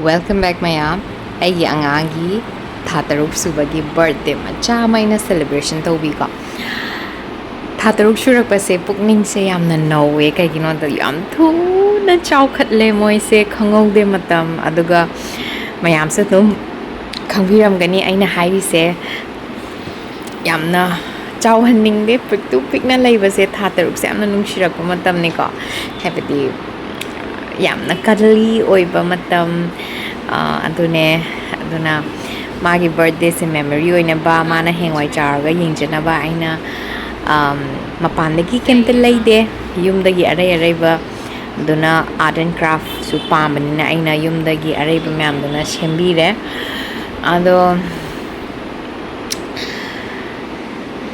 Welcome back mayam. ꯑꯩꯒꯤ ꯑꯉꯥꯡꯒꯤ ꯊꯥ 6 ꯁꯨꯕꯒꯤ ꯕꯔꯊꯗꯦ ꯃꯆꯥ ꯑꯃ ꯑꯩꯅ ꯁꯦꯂꯦꯕ꯭ꯔꯦꯁꯟ ꯇꯧꯕꯤꯀꯣ. ꯊꯥ 6 ꯁꯨꯔꯛꯄꯁꯦ ꯄꯨꯛꯅꯤꯡꯁꯦ ꯌꯥꯝꯅ ꯅꯧꯋꯦ. ꯀꯩꯒꯤꯅꯣꯗ ꯌꯥꯝ ꯊꯨꯅ ꯆꯥꯎꯈꯠꯂꯦ ꯃꯣꯏꯁꯦ ꯈꯪꯍꯧꯗꯦ ꯃꯇꯝ. ꯑꯗꯨꯒ ꯃꯌꯥꯝꯁꯨ ꯑꯗꯨꯝ ꯈꯪꯕꯤꯔꯝꯒꯅꯤ ꯑꯩꯅ ꯍꯥꯏꯔꯤꯁꯦ. ꯌꯥꯝꯅ ꯆꯥꯎꯍꯟꯅꯤꯡꯗꯦ. ꯄꯤꯛꯇꯨ ꯄꯤꯛꯅ ꯂꯩꯕꯁꯦ ꯊꯥ 6ꯁꯦ ꯌꯥꯝꯅ ꯅꯨꯡꯁꯤꯔꯛꯄ ꯃꯇꯝꯅꯤꯀꯣ. ꯍꯥꯏꯕꯗꯤ ꯌꯥꯝꯅ ꯀꯗꯂꯤ ꯑꯣꯏꯕ ꯃꯇꯝ ꯑꯗꯨꯅ ꯃꯥꯒꯤ ꯕꯔꯊꯗꯦꯁꯦ ꯃꯦꯃꯣꯔꯤ ꯑꯣꯏꯅꯕ ꯃꯥꯅ ꯍꯌꯦꯡꯋꯥꯏ ꯆꯥꯎꯔꯒ ꯌꯦꯡꯖꯅꯕ ꯑꯩꯅ ꯃꯄꯥꯟꯗꯒꯤ ꯀꯩꯝꯇ ꯂꯩꯗꯦ. ꯌꯨꯝꯗꯒꯤ ꯑꯔꯩꯕ ꯑꯗꯨꯅ ꯑꯥꯔꯠ ꯑꯦꯟ ꯀ꯭ꯔꯥꯐꯁꯨ ꯄꯥꯝꯕꯅꯤꯅ ꯑꯩꯅ ꯌꯨꯝꯗꯒꯤ ꯑꯔꯩꯕ ꯃꯌꯥꯝꯗꯨꯅ ꯁꯦꯝꯕꯤꯔꯦ. ꯑꯗꯣ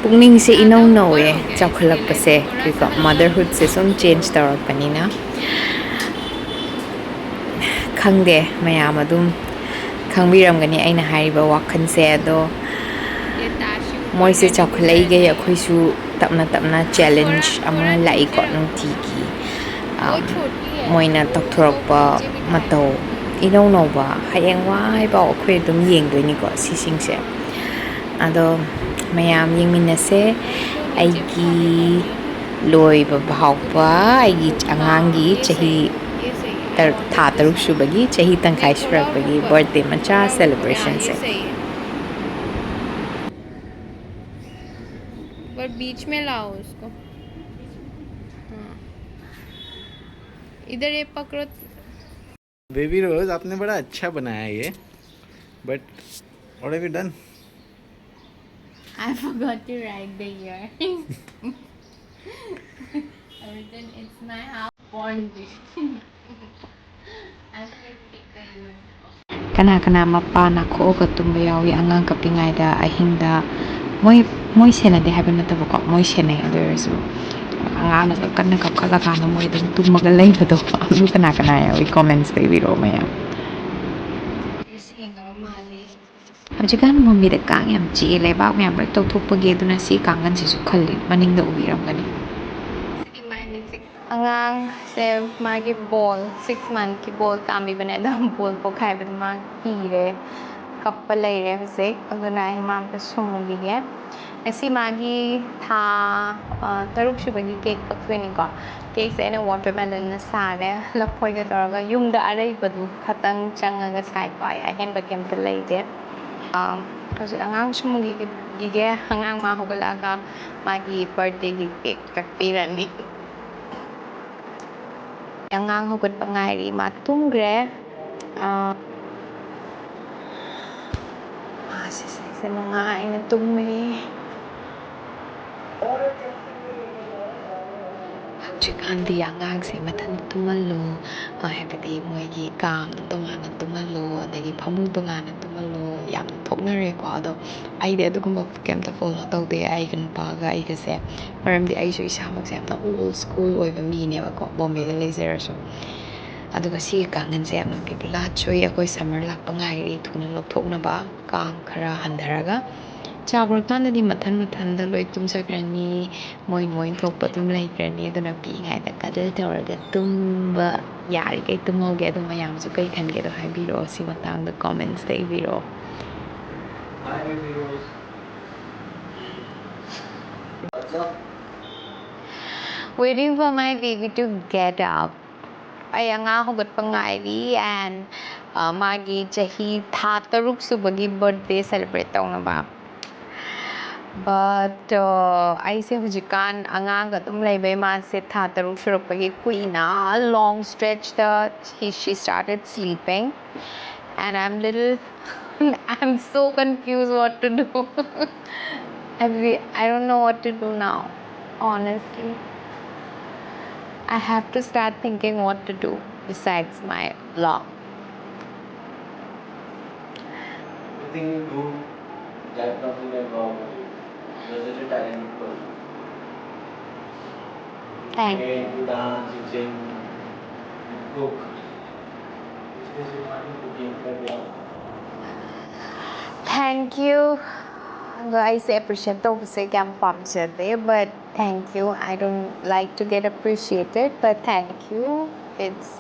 ꯄꯨꯛꯅꯤꯡꯁꯦ ꯏꯅꯧ ꯅꯧꯋꯦ ꯆꯥꯎꯈꯠꯂꯛꯄꯁꯦ. ꯀꯩꯀꯣ ꯃꯗꯔꯍꯨꯗꯁꯦ ꯁꯨꯝ ꯆꯦꯟꯖ ꯇꯧꯔꯛꯄꯅꯤꯅ ꯈꯪꯗꯦ ꯃꯌꯥꯝ ꯑꯗꯨꯝ ꯈꯪꯕꯤꯔꯝꯒꯅꯤ ꯑꯩꯅ ꯍꯥꯏꯔꯤꯕ ꯋꯥꯈꯜꯁꯦ. ꯑꯗꯣ ꯃꯣꯏꯁꯦ ꯆꯥꯎꯈꯠꯂꯛꯏꯈꯩ ꯑꯩꯈꯣꯏꯁꯨ ꯇꯞꯅ ꯇꯞꯅ ꯆꯦꯂꯦꯟꯖ ꯑꯃ ꯂꯥꯛꯏꯀꯣ ꯅꯨꯡꯇꯤꯒꯤ ꯃꯣꯏꯅ ꯇꯧꯊꯣꯔꯛꯄ ꯃꯇꯧ ꯏꯅꯧ ꯅꯧꯕ ꯍꯌꯦꯡꯋꯥꯏꯐꯥꯎ ꯑꯩꯈꯣꯏ ꯑꯗꯨꯝ ꯌꯦꯡꯗꯣꯏꯅꯤꯀꯣ ꯁꯤꯁꯤꯡꯁꯦ. ꯑꯗꯣ ꯃꯌꯥꯝ ꯌꯦꯡꯃꯤꯟꯅꯁꯦ. ꯑꯩꯒꯤ ꯂꯣꯏꯕ ꯐꯥꯎꯕ ꯑꯩꯒꯤ ꯑꯉꯥꯡꯒꯤ ꯆꯍꯤꯊꯥ 6 ꯁꯨꯕꯒꯤ ꯆꯍꯤ तंखाई सुरकपगी बर्थडे मचा सेलिब्रेशन से. पर बीच में लाओ उसको. हाँ, इधर ये पकड़ो. बेबी रोज आपने बड़ा अच्छा बनाया ये. But what have you done? I forgot to write the year. I written it's my house born day. I pick the year. Kana mapa nakhoga tumba yawi angang kapingaida ahinda moi senade haba nataba ko moi senai adoresu angang na kanna kapkala kana moi dum tumaga leibado adu kana yawi comments biro maya. Hꯧjikan mumbi da kang yam chi leibak myam rak tawthokpagi aduna si kangan sisu khalli maningda ubiramgani. Angang se magi ball 6 month ki ball kami bane da ball ko khai bad ma hire kappa leire hose aduna imam ta sumugi ge asi magi tha 6 subagi cake pakweni ko cake se na watermelon na sare laphoi ga toraga yumda arei badu khatang changaga sai ko ai hen ba kem ta leide kasi angang sumugi ge angang ma hogalaga magi birthday gi cake kakpirani. Angang hugot pangairi matungre sa mga inatumi. Hꯧjikandi angang se mathan tumallo habadi moigi kam tongana tumallo adagi phamung tongana tumallo yamna thoknare ko ado aide adugumba kemta follow tawde ai kan paga ai gase maramdi aisu isamak se yamna old school oiba mine ba ko Bombay da leisure aduga si kangan se yamna pipla choi akoi summer lakpa ngairi thuna lokthoknaba kam khara handaraga ꯆꯥꯎꯔꯀꯥꯟꯗꯗꯤ ꯃꯊꯟꯗ ꯂꯣꯏ ꯇꯨꯝꯖꯈ꯭ꯔꯅꯤ ꯃꯣꯏ ꯊꯣꯛꯄ ꯑꯗꯨꯝ ꯂꯩꯈ꯭ꯔꯅꯤ ꯑꯗꯨꯅ ꯄꯤꯛꯏꯉꯩꯗ ꯀꯗꯜ ꯇꯧꯔꯒ ꯇꯨꯝꯕ ꯌꯥꯔꯤꯈꯩ ꯇꯨꯝꯍꯧꯒꯦ. ꯑꯗꯨ ꯃꯌꯥꯝꯁꯨ ꯀꯩ ꯈꯟꯒꯦꯗꯣ ꯍꯥꯏꯕꯤꯔꯛꯑꯣ ꯁꯤ ꯃꯇꯥꯡꯗ ꯀꯣꯃꯦꯟꯠꯁꯇ ꯏꯕꯤꯔꯛꯑꯣ. Hi baby Rose. What's up? Waiting for my baby to get up. Ay angang hugot pangairi and magi chahi tha 6 subagi birthday celebrate tawna ba. But aise hujikan angang atum leibay ma se tha 6 surupagi kuina long stretch that she started sleeping and I'm so confused what to do. I don't know what to do now, honestly. I have to start thinking what to do besides my vlog. I think you do that something like vlog. You're such a talented person. Thank You paint, you dance, you sing, you cook. Especially you want to cooking like vlog. Thank you. I say appreciate but thank you. I don't like to get appreciated, but thank you. It's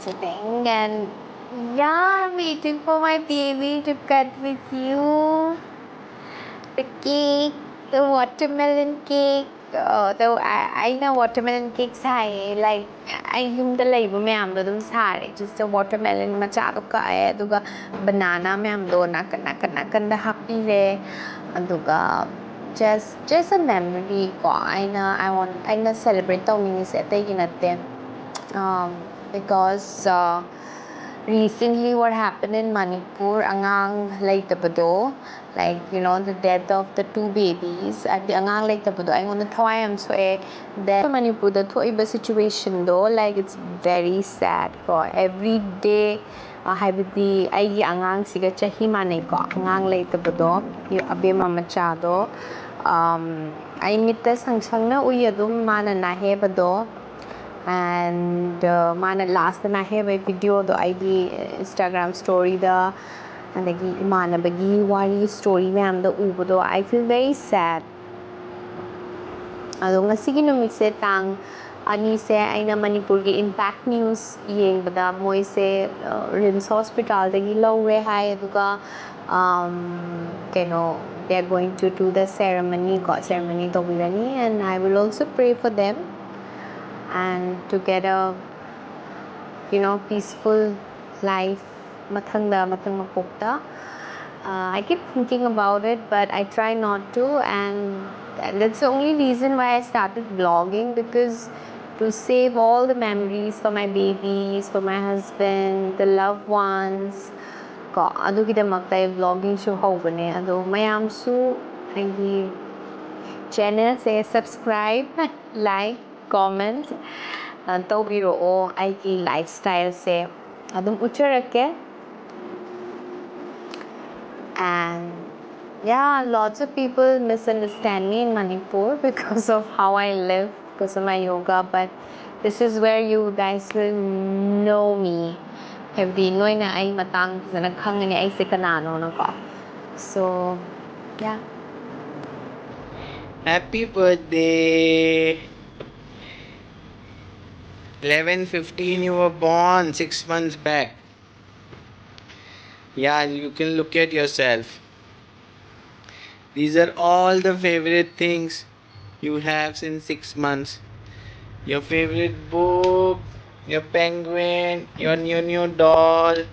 a thing, and Yeah, I'm waiting for my baby to cut with you. The cake, the watermelon cake. Though I know watermelon cake sai like I yumda leiba mayam do dum sare just a watermelon macha do kae aduga banana mayam do nakan da happy re aduga just a memory ko I celebrate to mini se te ginate because recently what happened in Manipur angang laitabado like the death of the two babies at the angang laitabado I want to thawai am so that Manipur the thoiba situation though like it's very sad ko every day haibadi aigi angang siga chahi manai ko angang laitabado abe mama chado I mitta sang na uy adum mana na hebado and mana last na heba video do ID Instagram story da adagi imana bagi wari story ma'am da ubado I feel very sad ado ngasigi numit se tang ani se aina Manipur gi impact news yeng bada moi se RIMS hospital dagi lawre hai aduga they are going to do the ceremony to birani and I will also pray for them and to get a peaceful life mathang mapokta I keep thinking about it but I try not to and that's the only reason why I started vlogging because to save all the memories for my babies for my husband the loved ones ko adugidamakta vlogging show hobane ado mayamsu aigi channel se subscribe like comment tawbiroo aigi lifestyle se adum ucharake and yeah lots of people misunderstand me in Manipur because of how I live because of my yoga but this is where you guys will know me every noina ay matang na khangani ay se kanano na ko so yeah Happy birthday! 11:15 you were born 6 months back. Yeah, you can look at yourself. These are all the favorite things you have since 6 months. Your favorite book, your penguin, your new doll,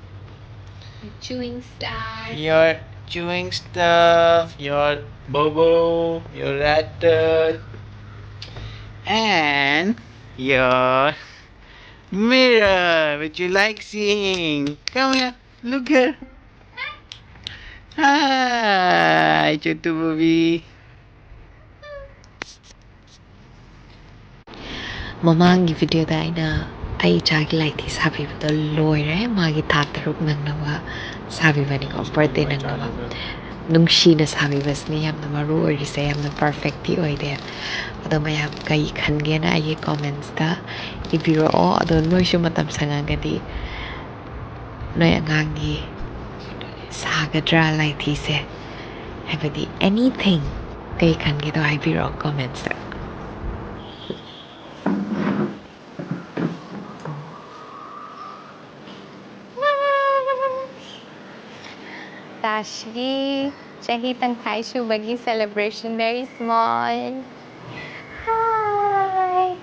chewing star your chewing stuff, your bobo, your ratter, and your mirror, which you like seeing. Come here, look here. Hi, Chotu Booby. ꯃꯃꯥꯡꯒꯤ ꯚꯤꯗꯤꯑꯣꯗ ꯑꯩꯅ ꯑꯩ ꯏꯆꯥꯒꯤ ꯂꯥꯏꯊꯤ ꯁꯥꯕꯤꯕꯗꯣ ꯂꯣꯏꯔꯦ ꯃꯥꯒꯤ ꯊꯥ 3 ꯅꯪꯅꯕ ꯁꯥꯕꯤꯕꯅꯤꯀꯣ birthday ꯅꯪꯅꯕ ꯅꯨꯡꯁꯤꯅ ꯁꯥꯕꯤꯕꯁꯤꯅꯤ ꯌꯥꯝꯅ ꯃꯔꯨ ꯑꯣꯏꯔꯤꯁꯦ ꯌꯥꯝꯅ ꯄꯔꯐꯦꯛꯇꯤ ꯑꯣꯏꯗꯦ ꯑꯗꯣ ꯃꯌꯥꯝ ꯀꯩ ꯈꯟꯒꯦꯅ ꯑꯩꯒꯤ ꯀꯣꯃꯦꯟꯠꯁꯇ ꯏꯕꯤꯔꯛꯑꯣ ꯑꯗꯣ ꯅꯣꯏꯁꯨ ꯃꯇꯝ ꯁꯪꯉꯒꯗꯤ ꯅꯣꯏ ꯑꯉꯥꯡꯒꯤ ꯁꯥꯒꯗ꯭ꯔꯥ ꯂꯥꯏꯊꯤꯁꯦ ꯍꯥꯏꯕꯗꯤ ꯑꯦꯅꯤꯊꯤꯡ ꯀꯩ ꯈꯟꯒꯦꯗꯣ ꯍꯥꯏꯕꯤꯔꯛꯑꯣ ꯀꯣꯃꯦꯟꯠꯁꯇ Taashi, chahi tangkai shubagi celebration very small. Hi.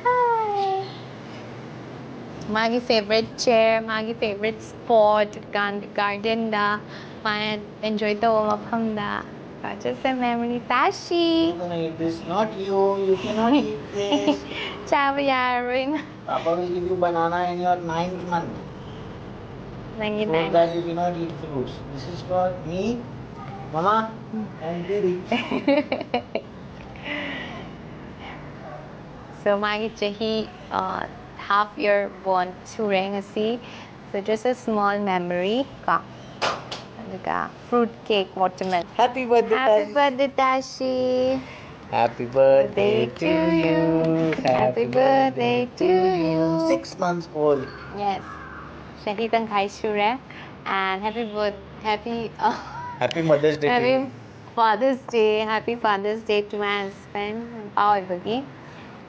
Hi. Magi favorite chair, magi favorite spot, garden da. My enjoy the mapam da. Just a memory. Taashi. I'm gonna eat this. Not you. You cannot eat this. Chava yarin. Papa will give you banana in your 9th month. So that you cannot eat fruits. This is for me, Mama, and Didi. So magi chahi half year born sureng asi. So just a small memory ka. Fruit cake watermelon. Happy birthday, Happy birthday Taashi. Happy birthday to you. Happy birthday to you. 6 months old. Yes. Shahi tangkai shure and happy Happy Mother's Day to happy you. Father's Day. Happy Father's Day to my husband. Pao Ibagi.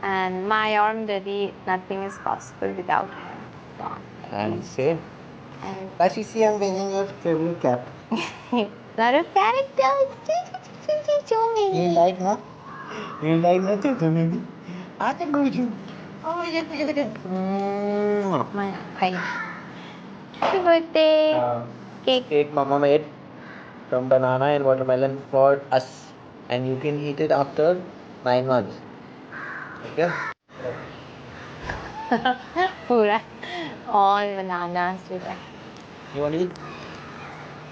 And my arm daddy, nothing is possible without him. And say Taashi, see, I'm wearing your favorite cap. Lot of characters. You like, no? You like that, maybe? I can go with you. Oh, yeah, yeah. My pay. Happy birthday. Cake. Cake mama made from banana and watermelon for us. And you can eat it after 9 months. Okay? Pura. All bananas today. You want to eat?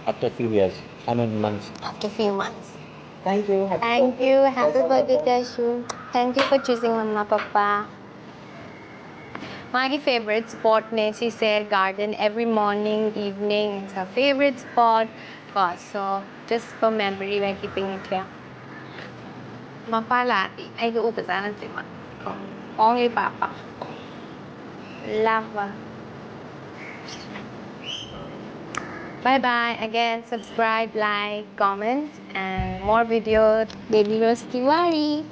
After a few years. I mean months. After a few months. Thank you. Thank you. Happy birthday, Taashi. Thank you for choosing Mama Papa. My favorite spot, she said, garden every morning, evening. It's her favorite spot. God, so just for memory, we're keeping it here. Mapalati. Ay, uupasanan si Ma. Only Papa. Love. Bye-bye. Again, subscribe, like, comment, and more videos. Baby Rose Tiwari.